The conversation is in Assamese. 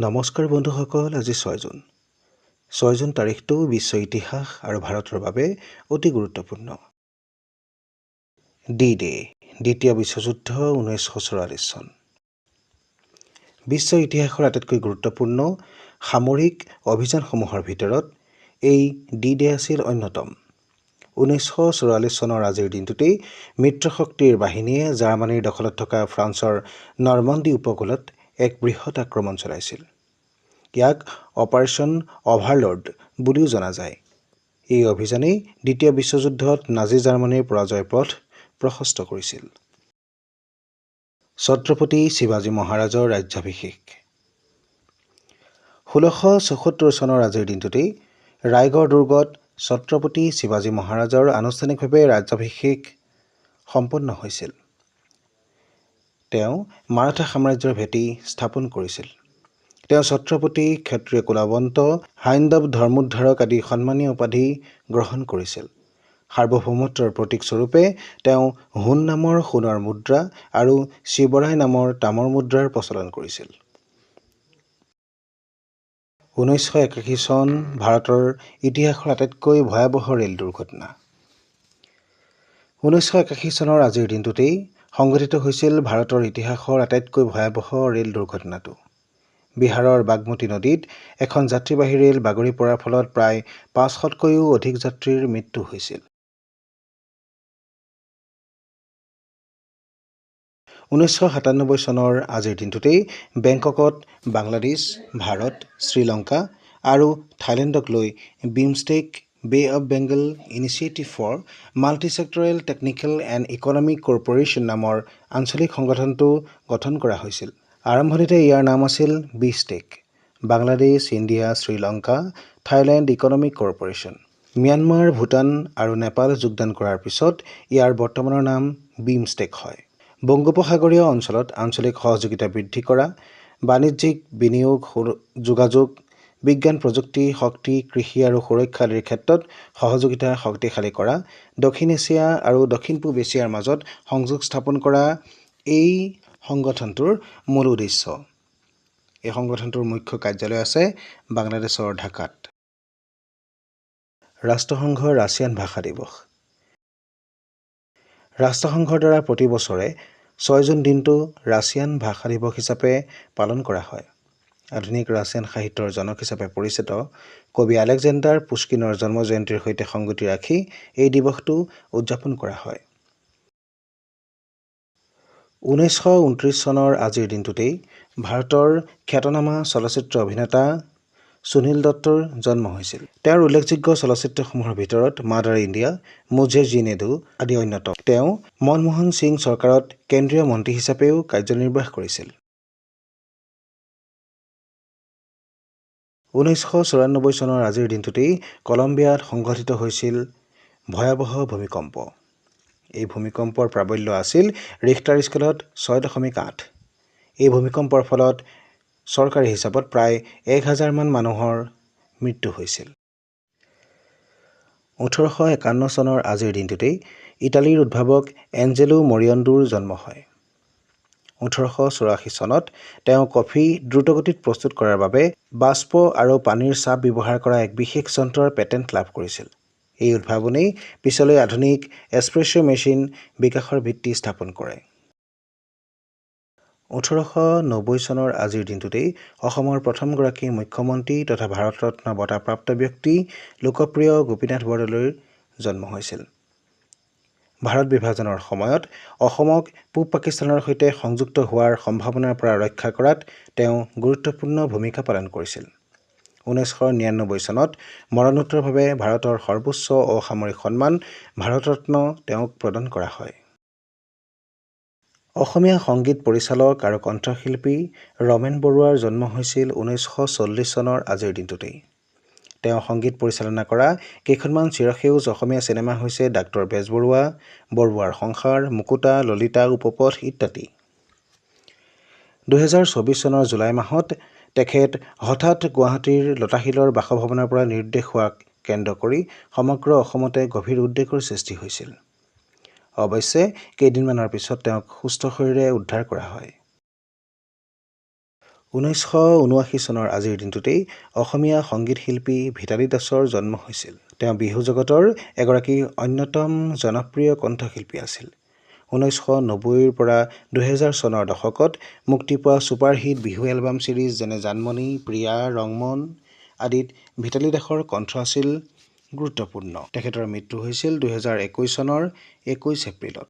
নমস্কাৰ বন্ধুসকল, আজি 6 জুন। 6 জুন তাৰিখটো বিশ্ব ইতিহাস আৰু ভাৰতৰ বাবে অতি গুৰুত্বপূৰ্ণ। ডি-ডে, দ্বিতীয় বিশ্বযুদ্ধ 1944 চন। বিশ্ব ইতিহাসৰ আটাইতকৈ গুৰুত্বপূৰ্ণ সামৰিক অভিযানসমূহৰ ভিতৰত এই ডি-ডে আছিল অন্যতম। 1944 চনৰ আজিৰ দিনটোতেই মিত্ৰশক্তিৰ বাহিনীয়ে জাৰ্মানীৰ দখলত থকা ফ্ৰান্সৰ নৰমণ্ডী উপকূলত এক বৃহৎ আক্ৰমণ চলাইছিল। ইয়াক অপাৰেশ্যন অভাৰলৰ্ড বুলিও জনা যায়। এই অভিযানেই দ্বিতীয় বিশ্বযুদ্ধত নাজী জাৰ্মানীৰ পৰাজয়ৰ পথ প্ৰশস্ত কৰিছিল। ছত্ৰপতি শিৱাজী মহাৰাজৰ ৰাজ্যাভিষেক। 1674 চনৰ আজিৰ দিনটোতেই ৰায়গড় দুৰ্গত ছত্ৰপতি শিৱাজী মহাৰাজৰ আনুষ্ঠানিকভাৱে ৰাজ্যাভিষেক সম্পন্ন হৈছিল। তেওঁ মাৰাঠা সাম্ৰাজ্যৰ ভেটি স্থাপন কৰিছিল। তেওঁ ছত্ৰপতি, ক্ষত্ৰিয় কুলৱন্ত, হাইন্দৱ ধৰ্মোদ্ধাৰক আদি সন্মানীয় উপাধি গ্ৰহণ কৰিছিল। সাৰ্বভৌমত্বৰ প্ৰতীক স্বৰূপে তেওঁ হুন নামৰ সোণৰ মুদ্ৰা আৰু শিৱৰায় নামৰ তামৰ মুদ্ৰাৰ প্ৰচলন কৰিছিল। 1981 চন ভাৰতৰ ইতিহাসৰ আটাইতকৈ ভয়াৱহ ৰেল দুৰ্ঘটনা। 1981 চনৰ আজিৰ দিনটোতেই সংঘটিত হৈছিল ভাৰতৰ ইতিহাসৰ আটাইতকৈ ভয়াৱহ ৰেল দুৰ্ঘটনাটো। বিহাৰৰ বাগমতী নদীত এখন যাত্ৰীবাহী ৰেল বাগৰি পৰাৰ ফলত প্ৰায় 500তকৈও অধিক যাত্ৰীৰ মৃত্যু হৈছিল। 1997 চনৰ আজিৰ দিনটোতেই বেংককত বাংলাদেশ, ভাৰত, শ্ৰীলংকা আৰু থাইলেণ্ডক লৈ BIMSTEC Bay of Bengal Initiative for Multisectoral Technical and Economic Cooperation নামৰ আঞ্চলিক সংগঠনটো গঠন কৰা হৈছিল। আৰম্ভণিতে ইয়াৰ নাম আছিল BISTEC, Bangladesh, India, Sri Lanka, Thailand Economic Cooperation. Myanmar, Bhutan আৰু নেপাল যোগদান কৰাৰ পিছত ইয়াৰ বৰ্তমানৰ নাম বিমষ্টেক হয়। বংগোপসাগৰীয় অঞ্চলত আঞ্চলিক সহযোগিতা বৃদ্ধি কৰা, বাণিজ্যিক বিনিয়োগ, যোগাযোগ, বিজ্ঞান প্ৰযুক্তি, শক্তি, কৃষি আৰু সুৰক্ষা আদিৰ ক্ষেত্ৰত সহযোগিতা শক্তিশালী কৰা, দক্ষিণ এছিয়া আৰু দক্ষিণ পূব এছিয়াৰ মাজত সংযোগ স্থাপন কৰা এই সংগঠনটোৰ মূল উদ্দেশ্য। এই সংগঠনটোৰ মুখ্য কাৰ্যালয় আছে বাংলাদেশৰ ঢাকাত। ৰাষ্ট্ৰসংঘৰ ৰাছিয়ান ভাষা দিৱস। ৰাষ্ট্ৰসংঘৰ দ্বাৰা প্ৰতি বছৰে 6 জুন দিনটো ৰাছিয়ান ভাষা দিৱস হিচাপে পালন কৰা হয়। আধুনিক ৰাছিয়ান সাহিত্যৰ জনক হিচাপে পৰিচিত কবি আলেকজেণ্ডাৰ পুষ্কিনৰ জন্মজয়ন্তীৰ সৈতে সংগতি ৰাখি এই দিৱসটো উদযাপন কৰা হয়। 1929 চনৰ আজিৰ দিনটোতেই ভাৰতৰ খ্যাতনামা চলচ্চিত্ৰ অভিনেতা সুনীল দত্তৰ জন্ম হৈছিল। তেওঁৰ উল্লেখযোগ্য চলচ্চিত্ৰসমূহৰ ভিতৰত মাদাৰ ইণ্ডিয়া, মুঝে জীনে দো আদি অন্যতম। তেওঁ মনমোহন সিং চৰকাৰত কেন্দ্ৰীয় মন্ত্ৰী হিচাপেও কাৰ্যনিৰ্বাহ কৰিছিল। 1994 চনৰ আজিৰ দিনটোতেই কলম্বিয়াত সংঘটিত হৈছিল ভয়াৱহ ভূমিকম্প। এই ভূমিকম্পৰ প্ৰাবল্য আছিল ৰিখটাৰ স্কেলত 6.8। এই ভূমিকম্পৰ ফলত চৰকাৰী হিচাপত প্ৰায় 1000 মান মানুহৰ মৃত্যু হৈছিল। 1851 চনৰ আজিৰ দিনটোতেই ইটালীৰ উদ্ভাৱক এঞ্জেলো মৰিয়ণ্ডোৰ জন্ম হয়। 1884 চনত তেওঁ কফি দ্ৰুতগতিত প্ৰস্তুত কৰাৰ বাবে বাষ্প আৰু পানীৰ চাপ ব্যৱহাৰ কৰা এক বিশেষ যন্ত্ৰৰ পেটেণ্ট লাভ কৰিছিল। এই উদ্ভাৱনেই পিছলৈ আধুনিক এস্প্ৰেছো মেচিন বিকাশৰ ভিত্তি স্থাপন কৰে। 1890 চনৰ আজিৰ দিনটোতেই অসমৰ প্ৰথমগৰাকী মুখ্যমন্ত্ৰী তথা ভাৰত ৰত্ন বঁটাপ্ৰাপ্ত ব্যক্তি লোকপ্ৰিয় গোপীনাথ বৰদলৈৰ জন্ম হৈছিল। ভাৰত বিভাজনৰ সময়ত অসমক পূব পাকিস্তানৰ সৈতে সংযুক্ত হোৱাৰ সম্ভাৱনাৰ পৰা ৰক্ষা কৰাত তেওঁ গুৰুত্বপূৰ্ণ ভূমিকা পালন কৰিছিল। 1999 চনত মৰণোত্তৰভাৱে ভাৰতৰ সৰ্বোচ্চ অসামৰিক সন্মান ভাৰত ৰত্ন তেওঁক প্ৰদান কৰা হয়। অসমীয়া সংগীত পৰিচালক আৰু কণ্ঠশিল্পী ৰমেন বৰুৱাৰ জন্ম হৈছিল 1940 চনৰ আজিৰ দিনটোতেই। তেওঁ সংগীত পৰিচালনা কৰা কেইখনমান চিৰসেউজ অসমীয়া চিনেমা হৈছে ডাক্তৰ বেজবৰুৱা, বৰুৱাৰ সংসাৰ, মুকুতা, ললিতা, উপপথ ইত্যাদি। 2024 চনৰ জুলাই মাহত তেখেত হঠাৎ গুৱাহাটীৰ লতাশিলৰ বাসভৱনৰ পৰা নিৰুদ্দেশ হোৱাক কেন্দ্ৰ কৰি সমগ্ৰ অসমতে গভীৰ উদ্বেগৰ সৃষ্টি হৈছিল। অৱশ্যে কেইদিনমানৰ পিছত তেওঁক সুস্থ শৰীৰে উদ্ধাৰ কৰা হয়। 1979 চনৰ আজিৰ দিনটোতেই অসমীয়া সংগীত শিল্পী ভিতালী দাসৰ জন্ম হৈছিল। তেওঁ বিহু জগতৰ এগৰাকী অন্যতম জনপ্ৰিয় কণ্ঠশিল্পী আছিল। 1990ৰ পৰা 2000 চনৰ দশকত মুক্তি পোৱা ছুপাৰহিট বিহু এলবাম ছিৰিজ যেনে জানমণি, প্ৰিয়া, ৰংমন আদিত ভিতালী দাসৰ কণ্ঠ আছিল গুৰুত্বপূৰ্ণ। তেখেতৰ মৃত্যু হৈছিল 2021 চনৰ 21 এপ্ৰিলত।